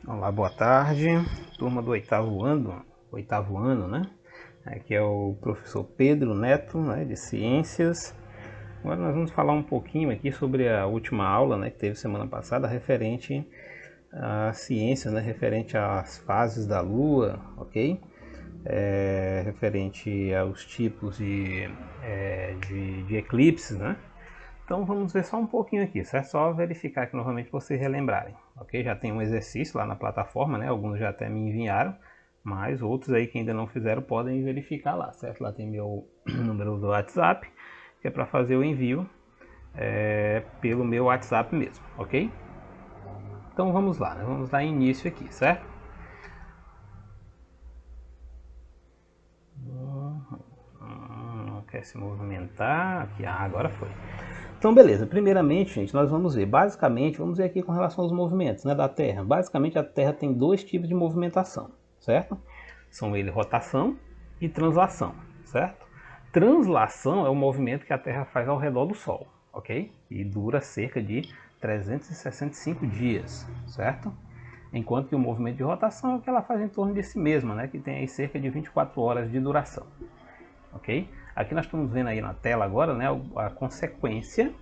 Olá, boa tarde, turma do oitavo ano, né? Aqui é o professor Pedro Neto, né, de Ciências. Agora nós vamos falar um pouquinho aqui sobre a última aula, né, que teve semana passada, referente à ciência, né, referente às fases da Lua, ok? Referente aos tipos de eclipses, né? Então vamos ver só um pouquinho aqui, certo? Só verificar que novamente vocês relembrarem, ok? Já tem um exercício lá na plataforma, né? Alguns já até me enviaram, mas outros aí que ainda não fizeram podem verificar lá, certo? Lá tem meu número do WhatsApp, que é para fazer o envio pelo meu WhatsApp mesmo, ok? Então vamos lá, né? Vamos dar início aqui, certo? Não quer se movimentar, aqui, agora foi. Então, beleza. Primeiramente, gente, nós vamos ver. Basicamente, vamos ver aqui com relação aos movimentos, né, da Terra. Basicamente, a Terra tem dois tipos de movimentação, certo? São eles rotação e translação, certo? Translação é o movimento que a Terra faz ao redor do Sol, ok? E dura cerca de 365 dias, certo? Enquanto que o movimento de rotação é o que ela faz em torno de si mesma, né? Que tem aí cerca de 24 horas de duração, ok? Aqui nós estamos vendo aí na tela agora, né, a consequência,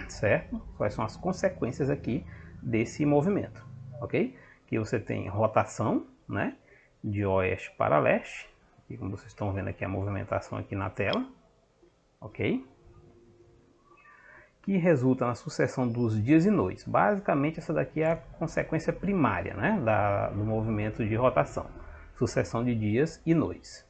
certo? Quais são as consequências aqui desse movimento, ok? Que você tem rotação, né, de oeste para leste, e como vocês estão vendo aqui a movimentação aqui na tela, ok? Que resulta na sucessão dos dias e noites. Basicamente essa daqui é a consequência primária, né, do movimento de rotação, sucessão de dias e noites.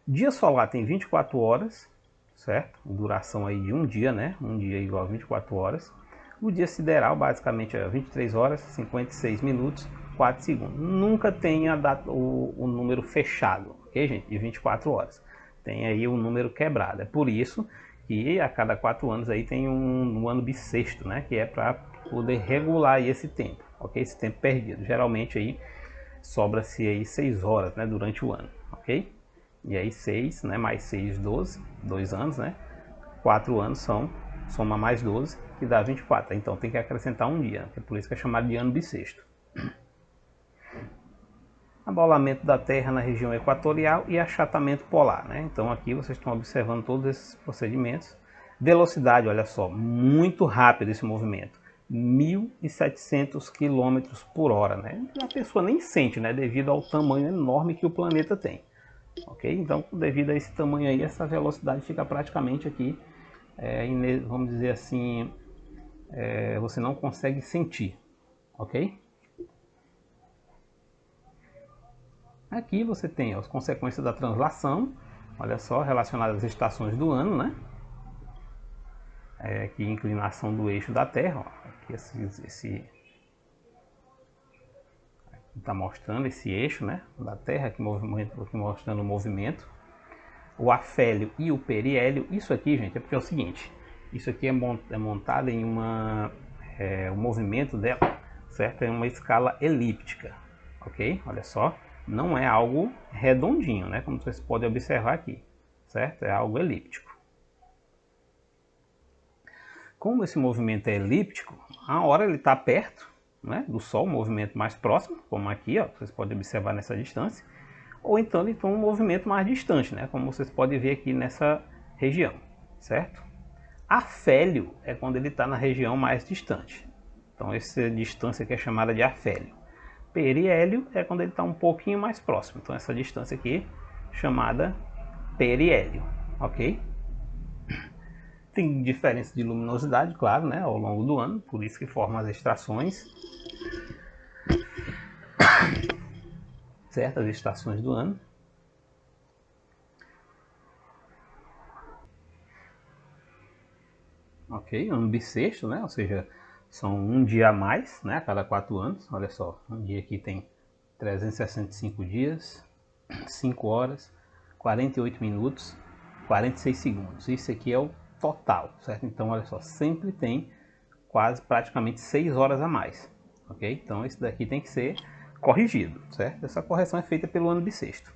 Dia solar tem 24 horas, certo? Duração aí de um dia, né? Um dia igual a 24 horas. O dia sideral basicamente é 23 horas, 56 minutos, 4 segundos. Nunca tem o número fechado, ok, gente? De 24 horas. Tem aí o número quebrado. É por isso que a cada 4 anos aí tem um ano bissexto, né? Que é para poder regular aí esse tempo, ok? Esse tempo perdido. Geralmente aí sobra-se aí 6 horas, né? Durante o ano, ok? E aí 6, né, mais 6, 12, 2 anos, né? 4 anos soma mais 12, que dá 24. Então tem que acrescentar um dia, é por isso que é chamado de ano bissexto. Abolamento da Terra na região equatorial e achatamento polar, né? Então aqui vocês estão observando todos esses procedimentos. Velocidade, olha só, muito rápido esse movimento. 1.700 km por hora, né? A pessoa nem sente, né? Devido ao tamanho enorme que o planeta tem. Ok? Então, devido a esse tamanho aí, essa velocidade fica praticamente aqui, vamos dizer assim, você não consegue sentir, ok? Aqui você tem as consequências da translação, olha só, relacionadas às estações do ano, né? Aqui inclinação do eixo da Terra, ó. Aqui esse está mostrando esse eixo, né, da Terra, aqui mostrando o movimento. O afélio e o periélio. Isso aqui, gente, é porque é o seguinte, isso aqui é montado em o movimento dela, certo? É uma escala elíptica, ok? Olha só, não é algo redondinho, né? Como vocês podem observar aqui, certo? É algo elíptico. Como esse movimento é elíptico, a hora ele está perto, né, do Sol, um movimento mais próximo, como aqui, ó, vocês podem observar nessa distância, ou então ele tem um movimento mais distante, né, como vocês podem ver aqui nessa região, certo? Afélio é quando ele está na região mais distante. Então essa distância aqui é chamada de afélio. Periélio é quando ele está um pouquinho mais próximo. Então essa distância aqui é chamada periélio, ok? Tem diferença de luminosidade, claro, né, ao longo do ano, por isso que formam as estações, certas estações do ano. Ok, ano bissexto, né? Ou seja, são um dia a mais, né? A cada 4 anos. Olha só, um dia aqui tem 365 dias, 5 horas, 48 minutos, 46 segundos. Isso aqui é o total, certo? Então, olha só, sempre tem quase praticamente 6 horas a mais, ok? Então, esse daqui tem que ser corrigido, certo? Essa correção é feita pelo ano bissexto.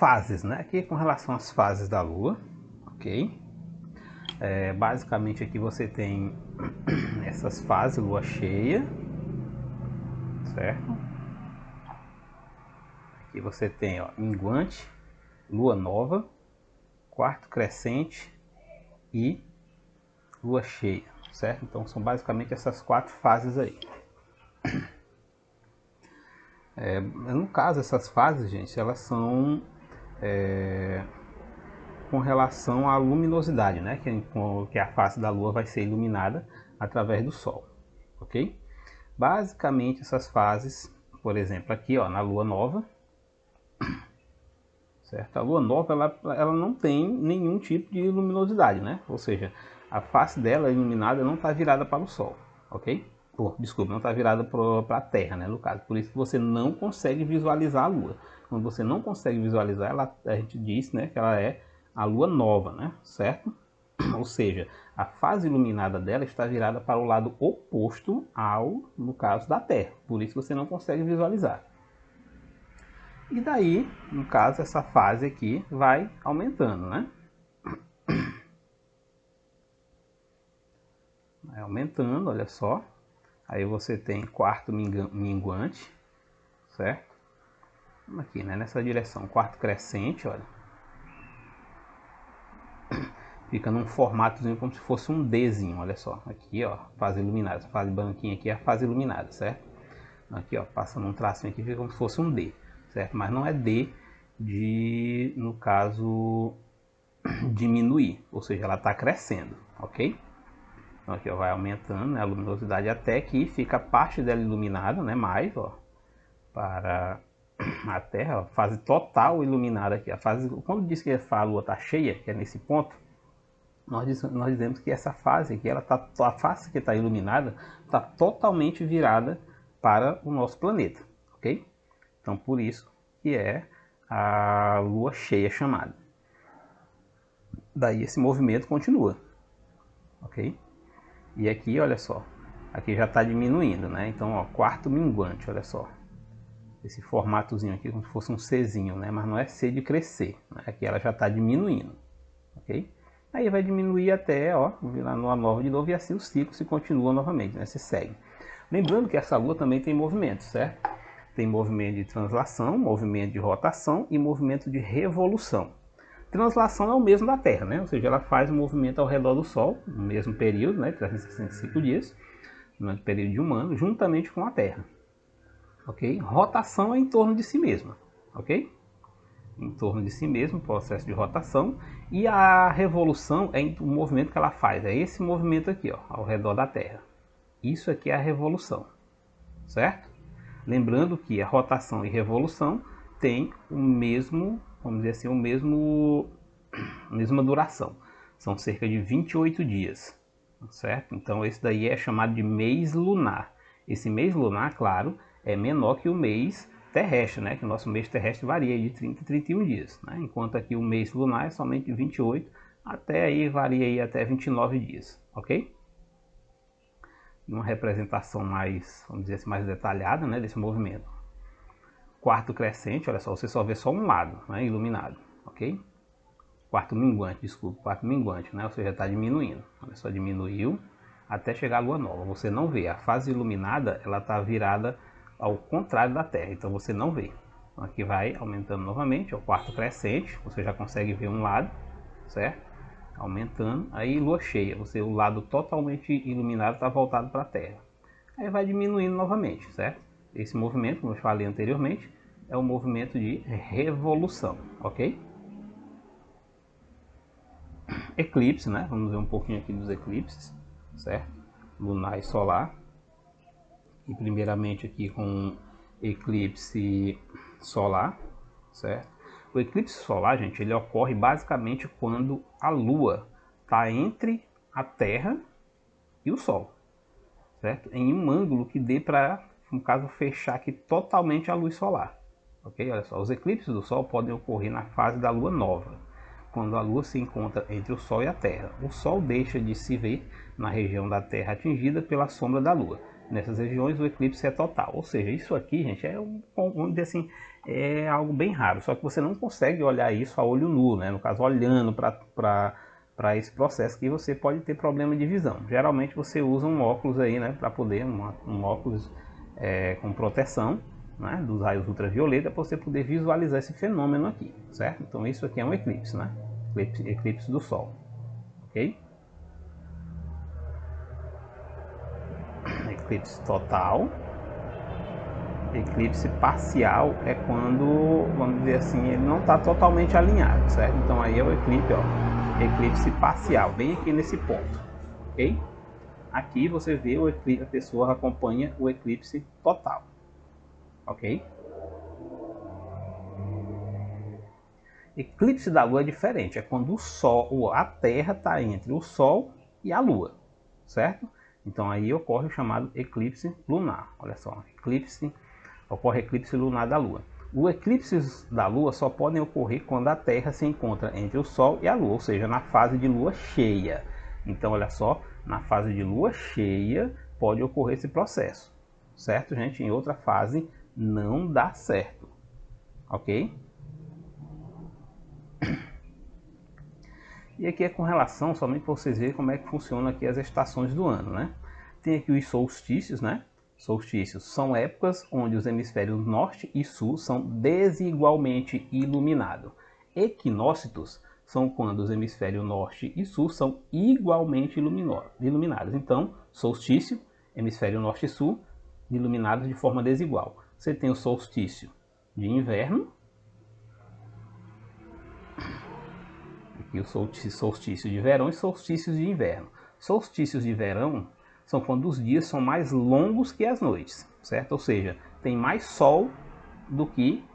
fases, né? Aqui com relação às fases da Lua, ok? Basicamente aqui você tem essas fases, Lua cheia, certo? Aqui você tem, ó, minguante, Lua nova, quarto crescente e Lua cheia, certo? Então são basicamente essas 4 fases aí. No caso, essas fases, gente, elas são com relação à luminosidade, né? Que a face da Lua vai ser iluminada através do Sol, ok? Basicamente essas fases, por exemplo, aqui, ó, na Lua nova, certo? A Lua nova ela não tem nenhum tipo de luminosidade, né? Ou seja, a face dela iluminada não está virada para o Sol, ok? Desculpa, não está virada para a Terra, né, no caso. Por isso que você não consegue visualizar a Lua. Quando você não consegue visualizar ela, a gente diz, né, que ela é a Lua nova, né, certo? Ou seja, a fase iluminada dela está virada para o lado oposto ao, no caso, da Terra. Por isso você não consegue visualizar. E daí, no caso, essa fase aqui vai aumentando, né? Vai aumentando, olha só. Aí você tem quarto minguante, certo? Aqui, né? Nessa direção, quarto crescente, olha. Fica num formatozinho como se fosse um Dzinho, olha só. Aqui, ó, fase iluminada. Essa fase branquinha aqui é a fase iluminada, certo? Aqui, ó, passando um tracinho aqui, fica como se fosse um D, certo? Mas não é D de, no caso, diminuir. Ou seja, ela está crescendo, ok? Então aqui, ó, vai aumentando, né, a luminosidade até que fica a parte dela iluminada, né? Mais, ó, para a Terra, ó, fase total iluminada aqui. A fase, quando diz que a Lua está cheia, que é nesse ponto, nós dizemos que essa fase aqui, a face que está iluminada, está totalmente virada para o nosso planeta, ok? Então por isso que é a Lua cheia chamada. Daí esse movimento continua, ok? E aqui, olha só, aqui já está diminuindo, né? Então, ó, quarto minguante, olha só. Esse formatozinho aqui como se fosse um Czinho, né? Mas não é C de crescer, né? Aqui ela já está diminuindo, ok? Aí vai diminuir até, ó, virar Lua nova de novo e assim o ciclo se continua novamente, né? Se segue. Lembrando que essa Lua também tem movimento, certo? Tem movimento de translação, movimento de rotação e movimento de revolução. Translação é o mesmo da Terra, né? Ou seja, ela faz um movimento ao redor do Sol, no mesmo período, né? 365 dias, no período de um ano, juntamente com a Terra. Ok? Rotação é em torno de si mesma, ok? Em torno de si mesmo, processo de rotação. E a revolução é o movimento que ela faz, é esse movimento aqui, ó, ao redor da Terra. Isso aqui é a revolução, certo? Lembrando que a rotação e revolução têm o mesmo, vamos dizer assim, a mesma duração. São cerca de 28 dias, certo? Então esse daí é chamado de mês lunar. Esse mês lunar, claro, é menor que o mês terrestre, né? Que o nosso mês terrestre varia de 30 a 31 dias, né? Enquanto aqui o mês lunar é somente 28, até aí varia aí até 29 dias, ok? Uma representação mais, vamos dizer assim, mais detalhada, né, desse movimento. Quarto crescente, olha só, você só vê só um lado, né, iluminado, ok? Quarto minguante, desculpa, quarto minguante, né, ou seja, está diminuindo. Olha só, diminuiu até chegar a Lua nova. Você não vê, a fase iluminada, ela está virada ao contrário da Terra, então você não vê. Então aqui vai aumentando novamente, é o quarto crescente, você já consegue ver um lado, certo? Aumentando, aí lua cheia, o lado totalmente iluminado está voltado para a Terra. Aí vai diminuindo novamente, certo? Esse movimento, como eu falei anteriormente, é o movimento de revolução, ok? Eclipse, né? Vamos ver um pouquinho aqui dos eclipses, certo? Lunar e solar. E primeiramente aqui com eclipse solar, certo? O eclipse solar, gente, ele ocorre basicamente quando a Lua está entre a Terra e o Sol, certo? Em um ângulo que dê para, no caso, fechar aqui totalmente a luz solar, ok? Olha só, os eclipses do Sol podem ocorrer na fase da Lua nova, quando a Lua se encontra entre o Sol e a Terra. O Sol deixa de se ver na região da Terra atingida pela sombra da Lua. nessas regiões o eclipse é total. Ou seja, isso aqui, gente, vamos dizer assim, é algo bem raro. Só que você não consegue olhar isso a olho nu, né? No caso, olhando para esse processo, que você pode ter problema de visão. Geralmente você usa um óculos aí, né? Para poder, um óculos com proteção, né, dos raios ultravioleta, para você poder visualizar esse fenômeno aqui, certo? Então isso aqui é um eclipse, né? Eclipse do Sol, ok? Eclipse total. Eclipse parcial é quando, vamos dizer assim, ele não está totalmente alinhado, certo? Então aí é o eclipse, ó, eclipse parcial, bem aqui nesse ponto, ok? Aqui você vê o eclipse, a pessoa acompanha o eclipse total, ok? Eclipse da Lua é diferente, é quando o Sol, a Terra está entre o Sol e a Lua, certo? Então aí ocorre o chamado eclipse lunar. Olha só, ocorre eclipse lunar da Lua. Os eclipses da Lua só podem ocorrer quando a Terra se encontra entre o Sol e a Lua, ou seja, na fase de Lua cheia. Então olha só, na fase de Lua cheia pode ocorrer esse processo, certo, gente? Em outra fase não dá certo, ok? E aqui é com relação, somente para vocês verem como é que funciona aqui as estações do ano, né? Tem aqui os solstícios, né? Solstícios são épocas onde os hemisférios norte e sul são desigualmente iluminados. Equinócitos são quando os hemisférios norte e sul são igualmente iluminados. Então, solstício, hemisfério norte e sul, iluminados de forma desigual. Você tem o solstício de inverno, e o solstício de verão e solstícios de inverno. Solstícios de verão são quando os dias são mais longos que as noites, certo? Ou seja, tem mais sol do que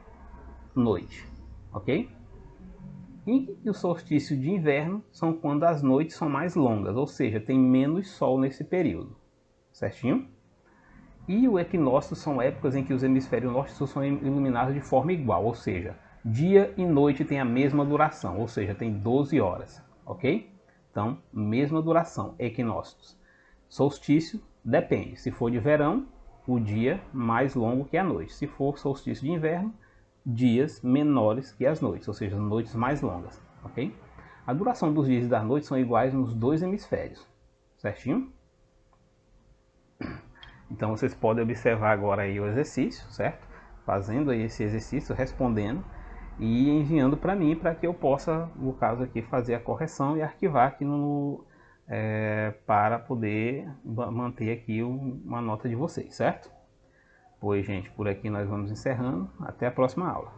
noite, ok? E o solstício de inverno são quando as noites são mais longas, ou seja, tem menos sol nesse período, certinho? E o equinócio são épocas em que os hemisférios norte e sul são iluminados de forma igual, ou seja, dia e noite tem a mesma duração, ou seja, tem 12 horas, ok? Então, mesma duração, equinócios. Solstício, depende. Se for de verão, o dia mais longo que a noite. Se for solstício de inverno, dias menores que as noites, ou seja, noites mais longas, ok? A duração dos dias e das noites são iguais nos dois hemisférios, certinho? Então vocês podem observar agora aí o exercício, certo? Fazendo aí esse exercício, respondendo e enviando para mim, para que eu possa, no caso aqui, fazer a correção e arquivar aqui para poder manter aqui uma nota de vocês, certo? Pois, gente, por aqui nós vamos encerrando. Até a próxima aula.